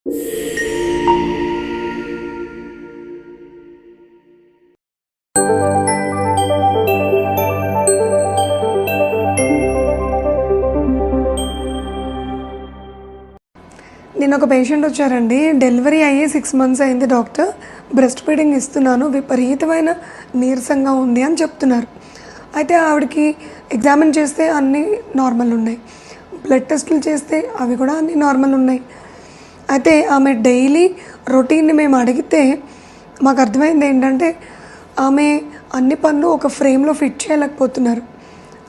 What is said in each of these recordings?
నేను ఒక పేషెంట్ వచ్చారండి. డెలివరీ అయ్యి 6 మంత్స్ అయింది. డాక్టర్ బ్రెస్ట్ ఫీడింగ్ ఇస్తున్నాను, విపరీతమైన నీరసంగా ఉంది అని చెప్తున్నారు. అయితే ఆవిడకి ఎగ్జామిన్ చేస్తే అన్నీ నార్మల్ ఉన్నాయి, బ్లడ్ టెస్టులు చేస్తే అవి కూడా అన్నీ నార్మల్ ఉన్నాయి. అయితే ఆమె డైలీ రొటీన్ని మేము అడిగితే మాకు అర్థమైంది ఏంటంటే ఆమె అన్ని పనులు ఒక ఫ్రేమ్లో ఫిట్ చేయలేకపోతున్నారు.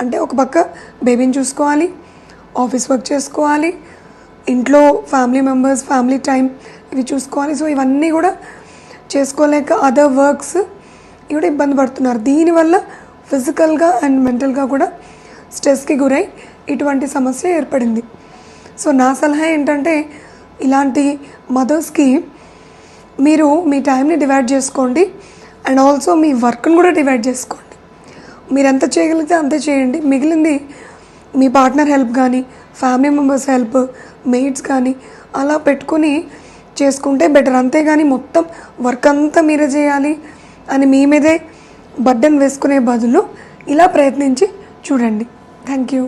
అంటే ఒక పక్క బేబీని చూసుకోవాలి, ఆఫీస్ వర్క్ చేసుకోవాలి, ఇంట్లో ఫ్యామిలీ మెంబర్స్, ఫ్యామిలీ టైం ఇవి చూసుకోవాలి. సో ఇవన్నీ కూడా చేసుకోలేక అదర్ వర్క్స్ ఇవి ఇబ్బంది పడుతున్నారు. దీనివల్ల ఫిజికల్గా అండ్ మెంటల్గా కూడా స్ట్రెస్కి గురై ఇటువంటి సమస్య ఏర్పడింది. సో నా సలహా ఏంటంటే ఇలాంటి మదర్స్కి మీరు మీ టైంని డివైడ్ చేసుకోండి అండ్ ఆల్సో మీ వర్క్ని కూడా డివైడ్ చేసుకోండి. మీరు ఎంత చేయగలిగితే అంతే చేయండి. మిగిలింది మీ పార్ట్నర్ హెల్ప్ కానీ, ఫ్యామిలీ మెంబర్స్ హెల్ప్, మెయిడ్స్ కానీ అలా పెట్టుకుని చేసుకుంటే బెటర్. అంతేగాని మొత్తం వర్క్ అంతా మీరే చేయాలి అని మీ మీదే బర్డెన్ వేసుకునే బదులు ఇలా ప్రయత్నించి చూడండి. Thank you.